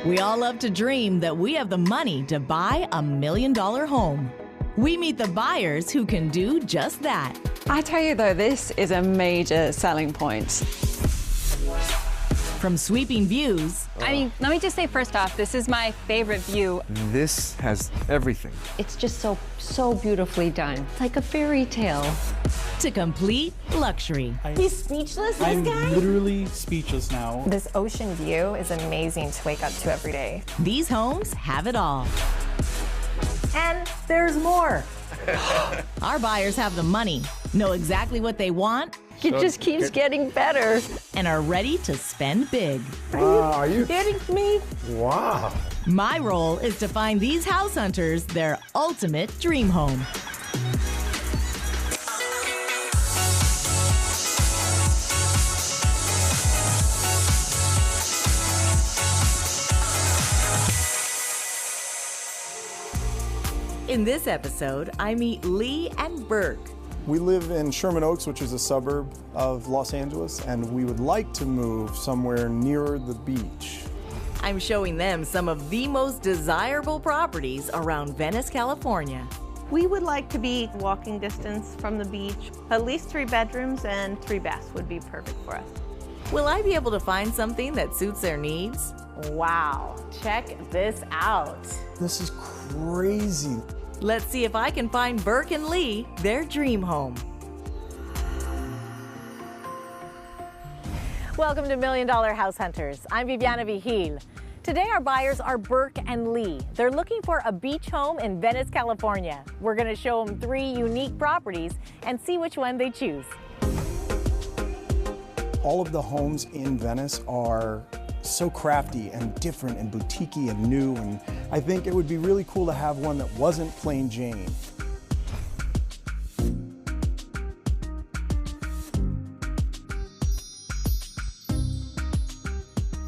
We all love to dream that we have the money to buy $1 million home. We meet the buyers who can do just that. I tell you though, this is a major selling point. From sweeping views. I mean, let me just say first off, this is my favorite view. This has everything. It's just so beautifully done. It's like a fairy tale. To complete luxury. He's speechless, this I'm guy? literally speechless now. This ocean view is amazing to wake up to every day. These homes have it all. And there's more. Our buyers have the money, know exactly what they want, It just keeps getting better. and are ready to spend big. Are you? Kidding me? Wow. My role is to find these house hunters their ultimate dream home. In this episode, I meet Lee and Burke. We live in Sherman Oaks, which is a suburb of Los Angeles, and we would like to move somewhere nearer the beach. I'm showing them some of the most desirable properties around Venice, California. We would like to be walking distance from the beach. At least 3 bedrooms and 3 baths would be perfect for us. Will I be able to find something that suits their needs? Wow, check this out. This is crazy. Let's see if I can find Burke and Lee their dream home. Welcome to $1 Million House Hunters. I'm Viviana Vigil. Today our buyers are Burke and Lee. They're looking for a beach home in Venice, California. We're going to show them 3 unique properties and see which one they choose. All of the homes in Venice are so crafty and different and boutiquey and new, and I think it would be really cool to have one that wasn't plain Jane.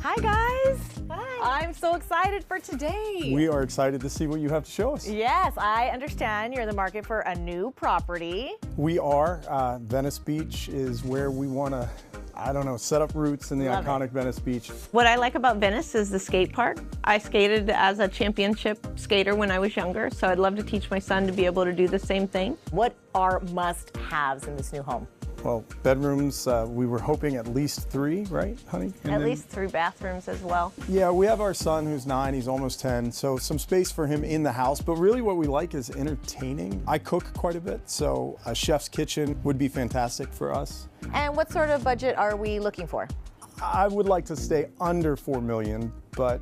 Hi guys. Hi. I'm so excited for today. We are excited to see what you have to show us. Yes, I understand you're in the market for a new property. We are. Venice Beach is where we want to, I don't know, set up roots in the Love iconic Venice Beach. What I like about Venice is the skate park. I skated as a championship skater when I was younger, so I'd love to teach my son to be able to do the same thing. What are must-haves in this new home? Well, bedrooms, we were hoping at least 3, right, honey? And At then- least 3 bathrooms as well. Yeah, we have our son who's 9, he's almost 10, so some space for him in the house, but really what we like is entertaining. I cook quite a bit, so a chef's kitchen would be fantastic for us. And what sort of budget are we looking for? I would like to stay under $4 million, but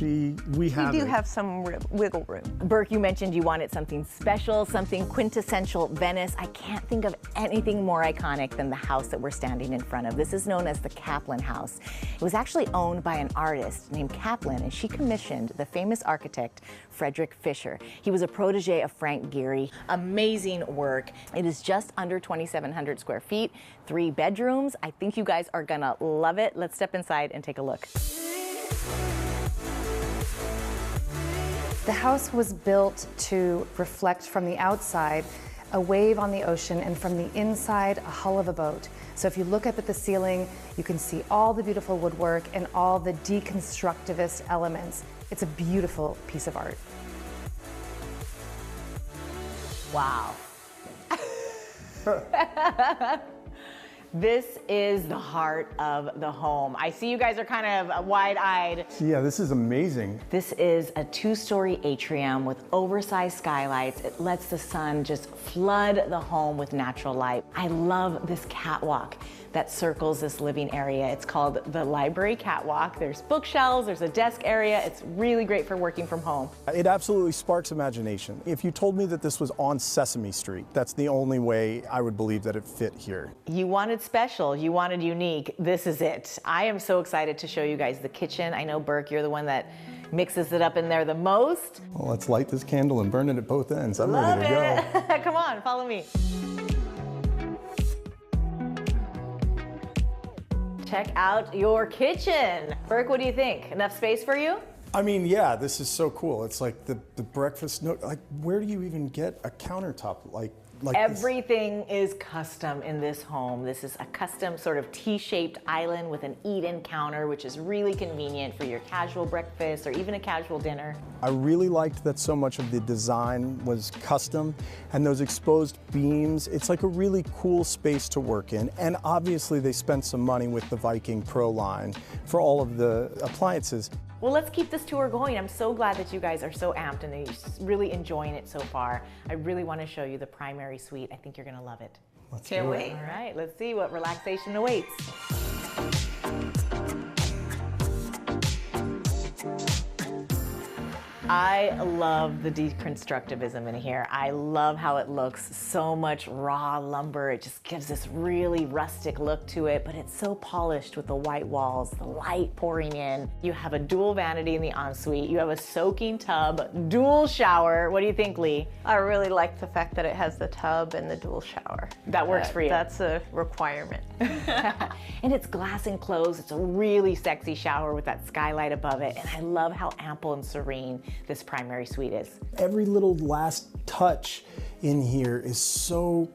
we have We do it. have some wiggle room. Burke, you mentioned you wanted something special, something quintessential Venice. I can't think of anything more iconic than the house that we're standing in front of. This is known as the Caplin House. It was actually owned by an artist named Caplin, and she commissioned the famous architect Frederick Fisher. He was a protege of Frank Gehry. Amazing work. It is just under 2,700 square feet, 3 bedrooms. I think you guys are gonna love it. Let's step inside and take a look. The house was built to reflect from the outside a wave on the ocean, and from the inside a hull of a boat. So if you look up at the ceiling, you can see all the beautiful woodwork and all the deconstructivist elements. It's a beautiful piece of art. Wow. This is the heart of the home. I see you guys are kind of wide-eyed. Yeah, this is amazing. This is a 2-story atrium with oversized skylights. It lets the sun just flood the home with natural light. I love this catwalk that circles this living area. It's called the library catwalk. There's bookshelves, there's a desk area. It's really great for working from home. It absolutely sparks imagination. If you told me that this was on Sesame Street, that's the only way I would believe that it fit here. You wanted special, you wanted unique. This is it. I am so excited to show you guys the kitchen. I know, Burke, you're the one that mixes it up in there the most. Well, let's light this candle and burn it at both ends. I'm Love ready to go. Come on, follow me. Check out your kitchen. Burke, what do you think? Enough space for you? I mean, yeah, this is so cool. It's like the breakfast nook. Like, where do you even get a countertop like Everything is custom in this home. This is a custom sort of T-shaped island with an eat-in counter, which is really convenient for your casual breakfast or even a casual dinner. I really liked that so much of the design was custom, and those exposed beams, it's like a really cool space to work in. And obviously they spent some money with the Viking Pro line for all of the appliances. Well, let's keep this tour going. I'm so glad that you guys are so amped and you're really enjoying it so far. I really want to show you the primary suite. I think you're going to love it. Can't wait. All right, let's see what relaxation awaits. I love the deconstructivism in here. I love how it looks. So much raw lumber. It just gives this really rustic look to it, but it's so polished with the white walls, the light pouring in. You have a dual vanity in the ensuite. You have a soaking tub, dual shower. What do you think, Lee? I really like the fact that it has the tub and the dual shower. That works for you. That's a requirement. And it's glass enclosed. It's a really sexy shower with that skylight above it. And I love how ample and serene this primary suite is. Every little last touch in here is so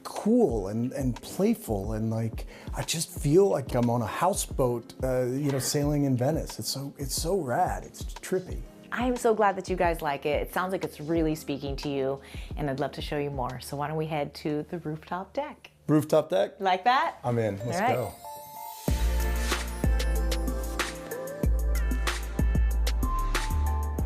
cool and playful, and like I just feel like I'm on a houseboat, you know, sailing in Venice. It's so rad. It's trippy. I'm so glad that you guys like it. It sounds like it's really speaking to you, and I'd love to show you more. So why don't we head to the rooftop deck? Rooftop deck? Like that? I'm in. Let's go.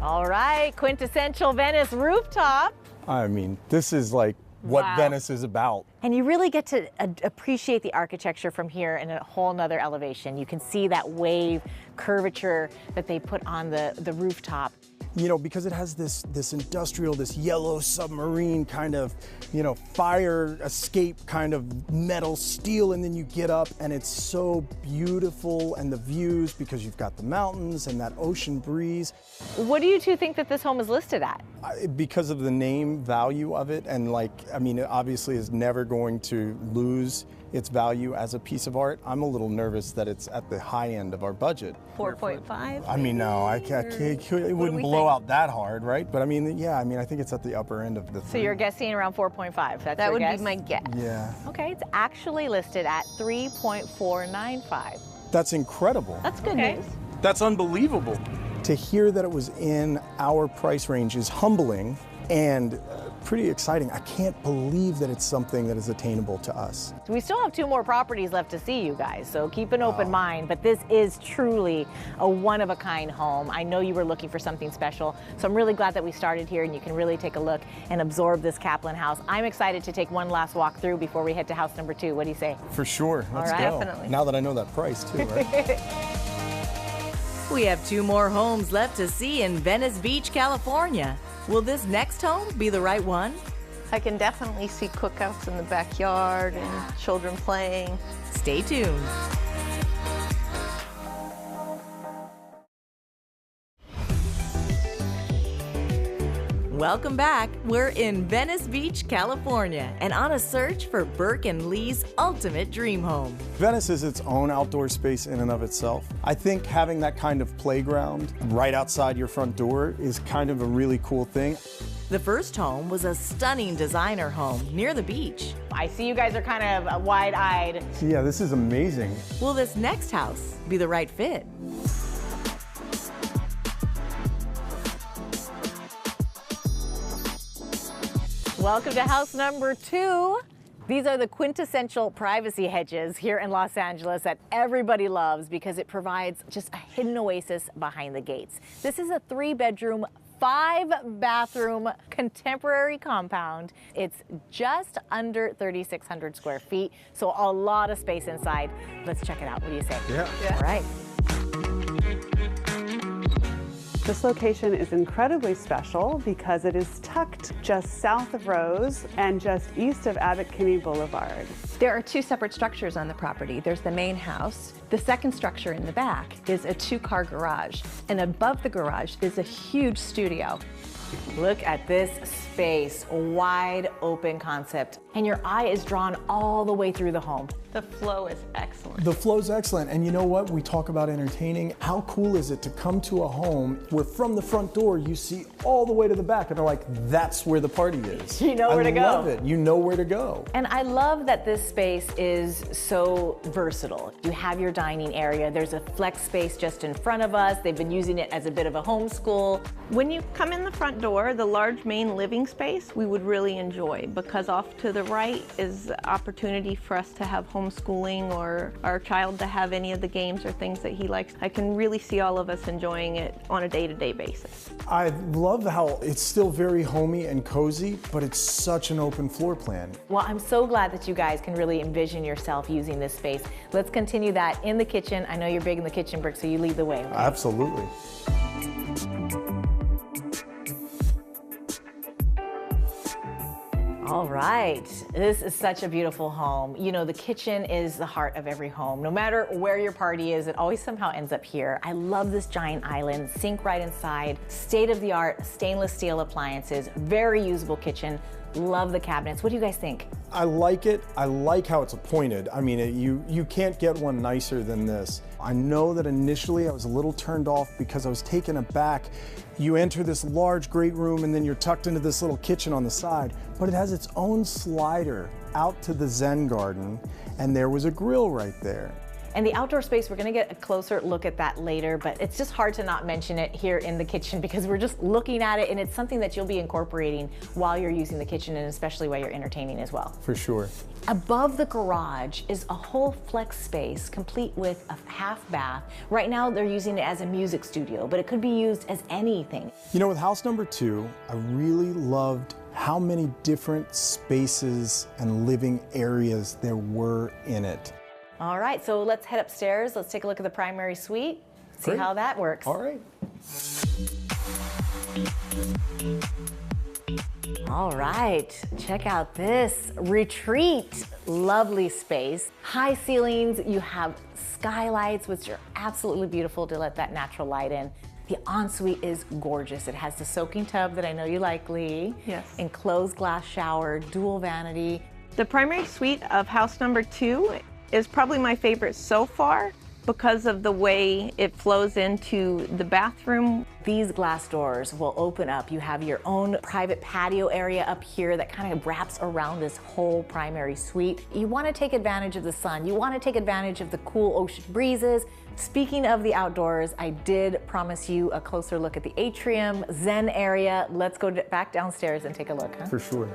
All right, quintessential Venice rooftop. I mean, this is like what Venice is about. And you really get to appreciate the architecture from here in a whole nother elevation. You can see that wave curvature that they put on the rooftop. You know, because it has this industrial, this yellow submarine kind of, you know, fire escape kind of metal steel, and then you get up and it's so beautiful, and the views, because you've got the mountains and that ocean breeze. What do you two think that this home is listed at? Because of the name value of it, and like, I mean, it obviously is never going to lose its value as a piece of art. I'm a little nervous that it's at the high end of our budget. 4.5? I mean, no, it wouldn't blow out that hard, right? But I mean, yeah, I mean, I think it's at the upper end of the So you're guessing around 4.5, that would be my guess. Yeah. Okay, it's actually listed at 3.495. That's incredible. That's good news. That's unbelievable. To hear that it was in our price range is humbling and pretty exciting. I can't believe that it's something that is attainable to us. We still have 2 more properties left to see, you guys, so keep an open mind, but this is truly a one-of-a-kind home. I know you were looking for something special, so I'm really glad that we started here and you can really take a look and absorb this Caplin house. I'm excited to take one last walk through before we head to house number 2. What do you say? For sure. Let's go. Definitely. Now that I know that price too, right? We have 2 more homes left to see in Venice Beach, California. Will this next home be the right one? I can definitely see cookouts in the backyard and children playing. Stay tuned. Welcome back. We're in Venice Beach, California, and on a search for Burke and Lee's ultimate dream home. Venice is its own outdoor space in and of itself. I think having that kind of playground right outside your front door is kind of a really cool thing. The first home was a stunning designer home near the beach. I see you guys are kind of wide-eyed. Yeah, this is amazing. Will this next house be the right fit? Welcome to house number 2. These are the quintessential privacy hedges here in Los Angeles that everybody loves because it provides just a hidden oasis behind the gates. This is a 3-bedroom, 5-bathroom contemporary compound. It's just under 3,600 square feet, so a lot of space inside. Let's check it out. What do you say? Yeah. All right. This location is incredibly special because it is tucked just south of Rose and just east of Abbot Kinney Boulevard. There are 2 separate structures on the property. There's the main house. The second structure in the back is a 2-car garage. And above the garage is a huge studio. Look at this space, wide open concept. And your eye is drawn all the way through the home. The flow is excellent. The flow's excellent, and you know what? We talk about entertaining. How cool is it to come to a home where from the front door you see all the way to the back, and they're like, that's where the party is. You know where to go. I love it. You know where to go. And I love that this space is so versatile. You have your dining area. There's a flex space just in front of us. They've been using it as a bit of a homeschool. When you come in the front door, the large main living space we would really enjoy, because off to the right is the opportunity for us to have homeschooling or our child to have any of the games or things that he likes. I can really see all of us enjoying it on a day-to-day basis. I love how it's still very homey and cozy, but it's such an open floor plan. Well, I'm so glad that you guys can really envision yourself using this space. Let's continue that in the kitchen. I know you're big in the kitchen, Brooke, so you lead the way. Right? Absolutely. All right, this is such a beautiful home. You know, the kitchen is the heart of every home. No matter where your party is, it always somehow ends up here. I love this giant island, sink right inside, state-of-the-art stainless steel appliances, very usable kitchen. Love the cabinets. What do you guys think? I like it. I like how it's appointed. I mean, you can't get one nicer than this. I know that initially I was a little turned off because I was taken aback. You enter this large, great room and then you're tucked into this little kitchen on the side, but it has its own slider out to the Zen garden, and there was a grill right there. And the outdoor space, we're gonna get a closer look at that later, but it's just hard to not mention it here in the kitchen because we're just looking at it, and it's something that you'll be incorporating while you're using the kitchen, and especially while you're entertaining as well. For sure. Above the garage is a whole flex space complete with a half bath. Right now they're using it as a music studio, but it could be used as anything. You know, with house number 2, I really loved how many different spaces and living areas there were in it. All right, so let's head upstairs. Let's take a look at the primary suite, see how that works. All right. All right, check out this retreat. Lovely space. High ceilings, you have skylights, which are absolutely beautiful to let that natural light in. The ensuite is gorgeous. It has the soaking tub that I know you like, Lee. Yes. Enclosed glass shower, dual vanity. The primary suite of house number 2 is probably my favorite so far because of the way it flows into the bathroom. These glass doors will open up. You have your own private patio area up here that kind of wraps around this whole primary suite. You want to take advantage of the sun. You want to take advantage of the cool ocean breezes. Speaking of the outdoors, I did promise you a closer look at the atrium, Zen area. Let's go back downstairs and take a look, huh? For sure.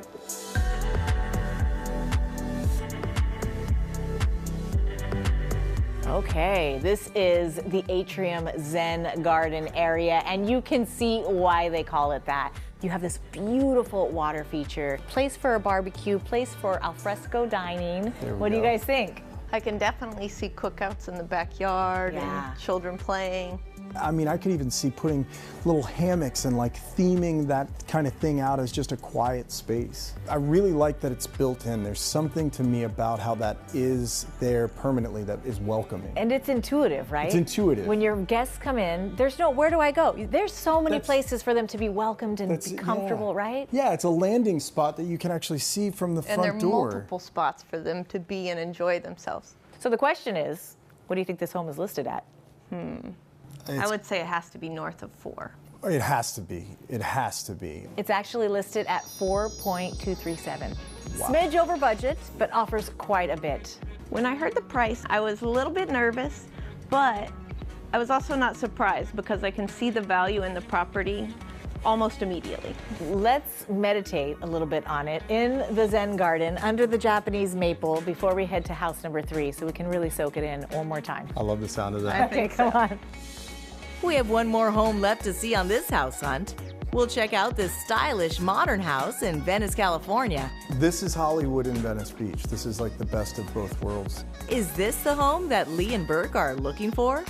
Okay, this is the atrium Zen garden area, and you can see why they call it that. You have this beautiful water feature, place for a barbecue, place for alfresco dining. What do you guys think? I can definitely see cookouts in the backyard and children playing. I mean, I could even see putting little hammocks and like theming that kind of thing out as just a quiet space. I really like that it's built in. There's something to me about how that is there permanently that is welcoming. And it's intuitive, right? It's intuitive. When your guests come in, there's no, where do I go? There's so many places for them to be welcomed and be comfortable, right? Yeah, it's a landing spot that you can actually see from the front door. And there are multiple spots for them to be and enjoy themselves. So the question is, what do you think this home is listed at? I would say it has to be north of 4. It has to be. It has to be. It's actually listed at 4.237. Wow. Smidge over budget, but offers quite a bit. When I heard the price, I was a little bit nervous, but I was also not surprised because I can see the value in the property almost immediately. Let's meditate a little bit on it in the Zen garden under the Japanese maple before we head to house number 3 so we can really soak it in one more time. I love the sound of that. Okay, come on. We have one more home left to see on this house hunt. We'll check out this stylish modern house in Venice, California. This is Hollywood in Venice Beach. This is like the best of both worlds. Is this the home that Lee and Burke are looking for?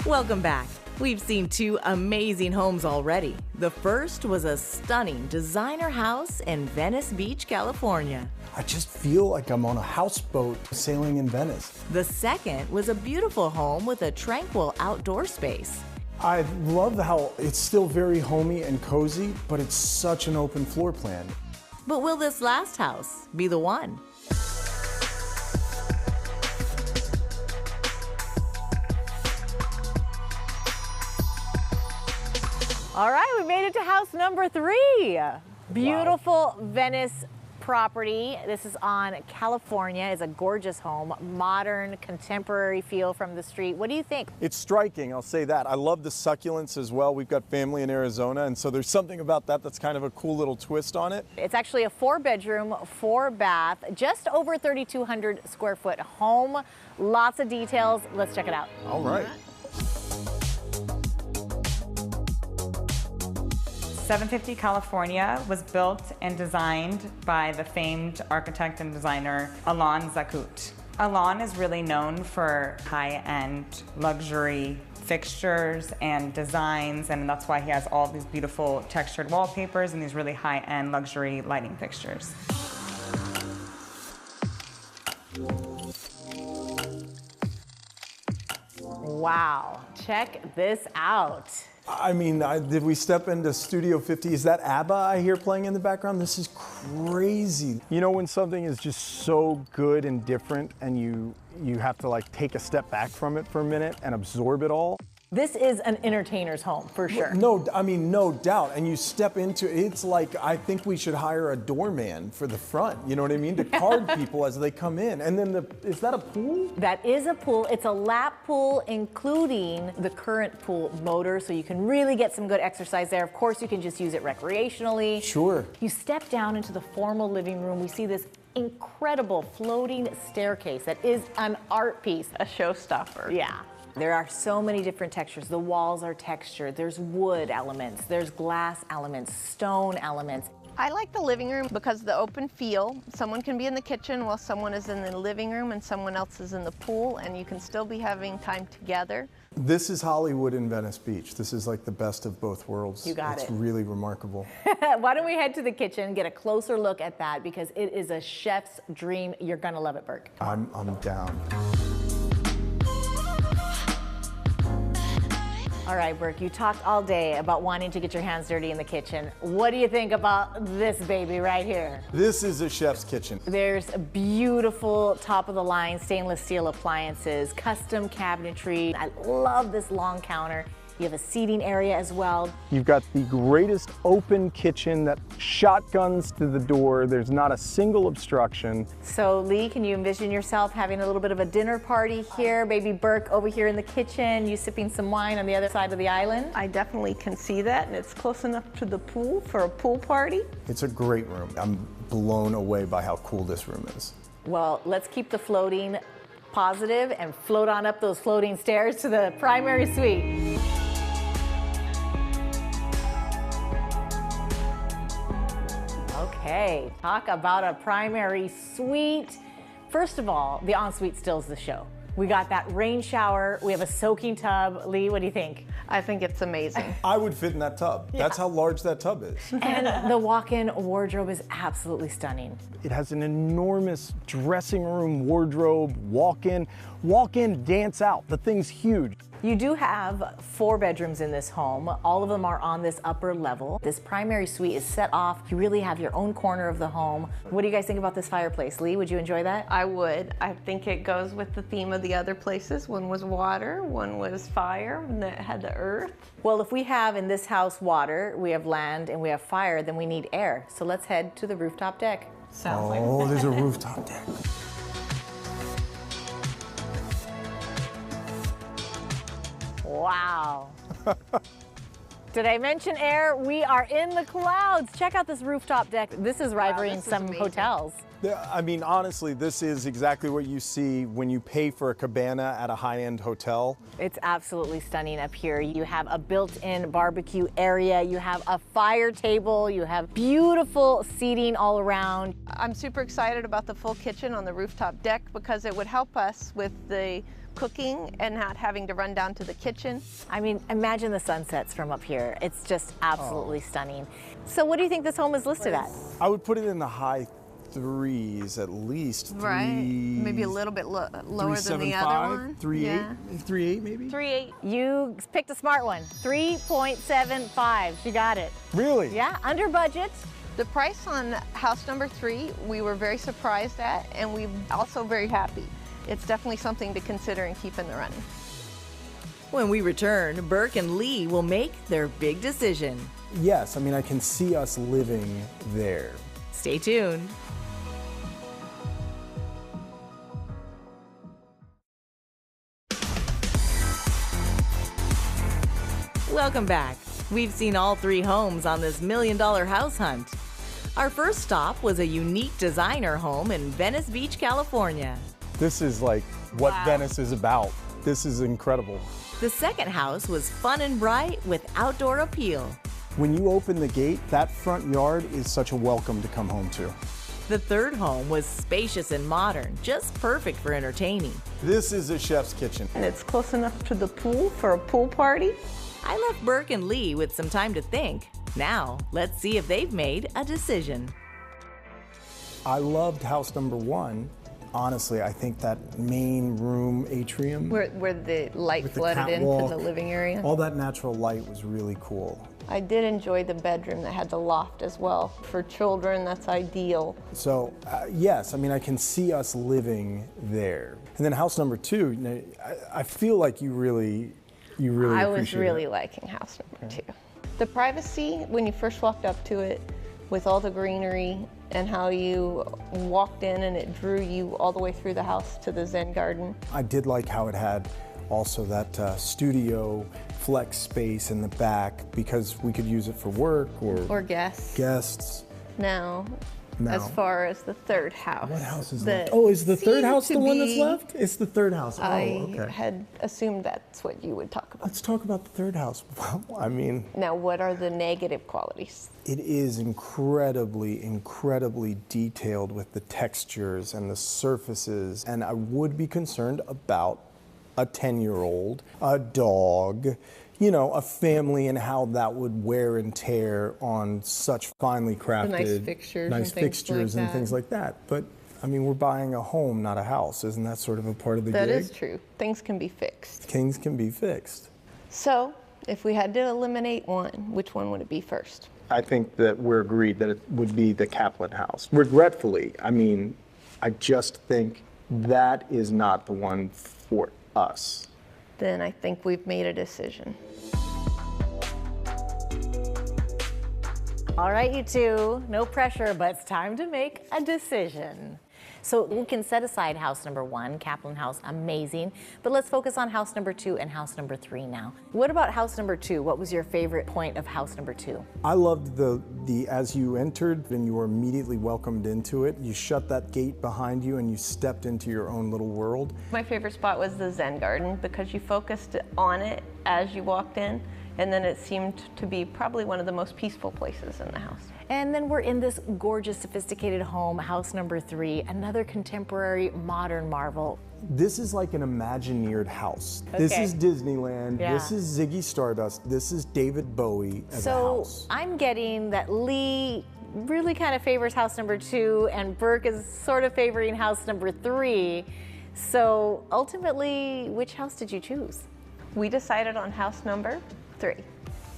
Welcome back. We've seen 2 amazing homes already. The first was a stunning designer house in Venice Beach, California. I just feel like I'm on a houseboat sailing in Venice. The second was a beautiful home with a tranquil outdoor space. I love how it's still very homey and cozy, but it's such an open floor plan. But will this last house be the one? All right, we made it to house number 3. Beautiful Venice property. This is on California. It's a gorgeous home, modern, contemporary feel from the street. What do you think? It's striking, I'll say that. I love the succulents as well. We've got family in Arizona, and so there's something about that that's kind of a cool little twist on it. It's actually a 4-bedroom, 4-bath, just over 3,200 square foot home. Lots of details. Let's check it out. All right. 750 California was built and designed by the famed architect and designer Alon Zakoot. Alon is really known for high-end luxury fixtures and designs, and that's why he has all these beautiful textured wallpapers and these really high-end luxury lighting fixtures. Wow, check this out. I mean, did we step into Studio 50? Is that ABBA I hear playing in the background? This is crazy. You know when something is just so good and different and you have to like take a step back from it for a minute and absorb it all? This is an entertainer's home, for sure. No, I mean, no doubt. And you step into it, it's like, I think we should hire a doorman for the front, you know what I mean? To card people as they come in. And then is that a pool? That is a pool. It's a lap pool, including the current pool motor, so you can really get some good exercise there. Of course, you can just use it recreationally. Sure. You step down into the formal living room. We see this incredible floating staircase that is an art piece. A showstopper. Yeah. There are so many different textures. The walls are textured. There's wood elements, there's glass elements, stone elements. I like the living room because of the open feel. Someone can be in the kitchen while someone is in the living room and someone else is in the pool, and you can still be having time together. This is Hollywood in Venice Beach. This is like the best of both worlds. You got it. It's really remarkable. Why don't we head to the kitchen, get a closer look at that, because it is a chef's dream. You're gonna love it, Burke. I'm down. All right, Burke, you talked all day about wanting to get your hands dirty in the kitchen. What do you think about this baby right here? This is a chef's kitchen. There's beautiful top-of-the-line stainless steel appliances, custom cabinetry. I love this long counter. You have a seating area as well. You've got the greatest open kitchen that shotguns to the door. There's not a single obstruction. So Lee, can you envision yourself having a little bit of a dinner party here? Baby Burke over here in the kitchen, you sipping some wine on the other side of the island? I definitely can see that, and it's close enough to the pool for a pool party. It's a great room. I'm blown away by how cool this room is. Well, let's keep the floating positive and float on up those floating stairs to the primary suite. Okay, talk about a primary suite. First of all, the ensuite steals the show. We got that rain shower, we have a soaking tub. Lee, what do you think? I think it's amazing. I would fit in that tub. Yeah. That's how large that tub is. And the walk-in wardrobe is absolutely stunning. It has an enormous dressing room wardrobe, walk-in, dance out. The thing's huge. You do have 4 bedrooms in this home. All of them are on this upper level. This primary suite is set off. You really have your own corner of the home. What do you guys think about this fireplace? Lee, would you enjoy that? I would. I think it goes with the theme of the other places. One was water, one was fire, and it had the earth. Well, if we have in this house water, we have land, and we have fire, then we need air. So let's head to the rooftop deck. Oh, there's a rooftop deck. Wow. Did I mention air? We are in the clouds. Check out this rooftop deck. This is rivaling some hotels. I mean, honestly, this is exactly what you see when you pay for a cabana at a high-end hotel. It's absolutely stunning up here. You have a built-in barbecue area. You have a fire table. You have beautiful seating all around. I'm super excited about the full kitchen on the rooftop deck because it would help us with the cooking and not having to run down to the kitchen. I mean, imagine the sunsets from up here. It's just absolutely stunning. So what do you think this home is listed at? I would put it in the high 3s at least. Right. Maybe a little bit lower than the other one. 3.8, Yeah. 3.8 maybe? 3.8. You picked a smart one. 3.75. She got it. Really? Yeah, under budget. The price on house number 3, we were very surprised at, and we're also very happy. It's definitely something to consider and keep in the running. When we return, Burke and Lee will make their big decision. Yes, I mean, I can see us living there. Stay tuned. Welcome back. We've seen all 3 homes on this $1 million house hunt. Our first stop was a unique designer home in Venice Beach, California. This is like what Venice is about. This is incredible. The second house was fun and bright with outdoor appeal. When you open the gate, that front yard is such a welcome to come home to. The third home was spacious and modern, just perfect for entertaining. This is a chef's kitchen. And it's close enough to the pool for a pool party. I left Burke and Lee with some time to think. Now, let's see if they've made a decision. I loved house number 1. Honestly, I think that main room atrium Where the light with the flooded in catwalk, from the living area. all that natural light was really cool. I did enjoy the bedroom that had the loft as well. For children, that's ideal. So yes, I mean, I can see us living there. And then house number 2, you know, I feel like you really I was appreciate really it. liking house number 2. The privacy, when you first walked up to it, with all the greenery and how you walked in and it drew you all the way through the house to the Zen garden. I did like how it had also that studio flex space in the back because we could use it for work or guests. Now, as far as the third house. What house is left? Oh, is the third house the one that's left? It's the third house. Oh, I okay. had assumed that's what you would talk about. Let's talk about the third house. Well, I mean, Now, what are the negative qualities? it is incredibly detailed with the textures and the surfaces, and I would be concerned about a 10-year-old, a dog, you know, a family, and how that would wear and tear on such finely crafted, nice fixtures and things like that. But I mean, we're buying a home, not a house. Isn't that sort of a part of the gig? That is true. Things can be fixed. Things can be fixed. So, if we had to eliminate one, which one would it be first? I think that we're agreed that it would be the Caplin House. Regretfully, I mean, I just think that is not the one for us. Then I think we've made a decision. All right, you two, no pressure, but it's time to make a decision. So we can set aside house number 1, Caplin House, amazing. But let's focus on house number 2 and house number 3 now. What about house number 2? What was your favorite point of house number 2? I loved the as you entered and you were immediately welcomed into it. You shut that gate behind you and you stepped into your own little world. My favorite spot was the Zen garden because you focused on it as you walked in, and then it seemed to be probably one of the most peaceful places in the house. And then we're in this gorgeous, sophisticated home, house number 3, another contemporary, modern marvel. This is like an Imagineered house. Okay. This is Disneyland. Yeah. This is Ziggy Stardust. This is David Bowie as a house. So I'm getting that Lee really kind of favors house number 2 and Burke is sort of favoring house number 3. So ultimately, which house did you choose? We decided on house number 3.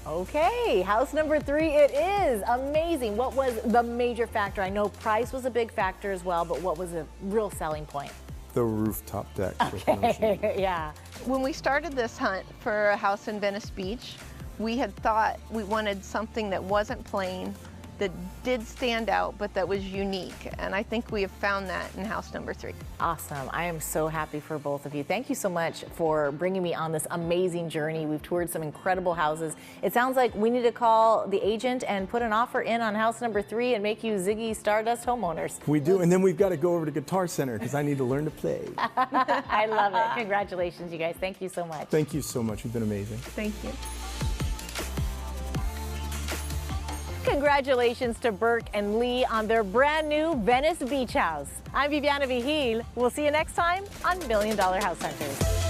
Okay, house number 3 it is. Amazing. What was the major factor? I know price was a big factor as well, but what was a real selling point? The rooftop deck. Okay, yeah. When we started this hunt for a house in Venice Beach, we had thought we wanted something that wasn't plain, that did stand out, but that was unique. And I think we have found that in house number 3. Awesome. I am so happy for both of you. Thank you so much for bringing me on this amazing journey. We've toured some incredible houses. It sounds like we need to call the agent and put an offer in on house number 3 and make you Ziggy Stardust homeowners. We do, and then we've got to go over to Guitar Center because I need to learn to play. I love it. Congratulations, you guys. Thank you so much. Thank you so much. You've been amazing. Thank you. Congratulations to Burke and Lee on their brand new Venice Beach house. I'm Viviana Vigil. We'll see you next time on $1 Million House Hunters.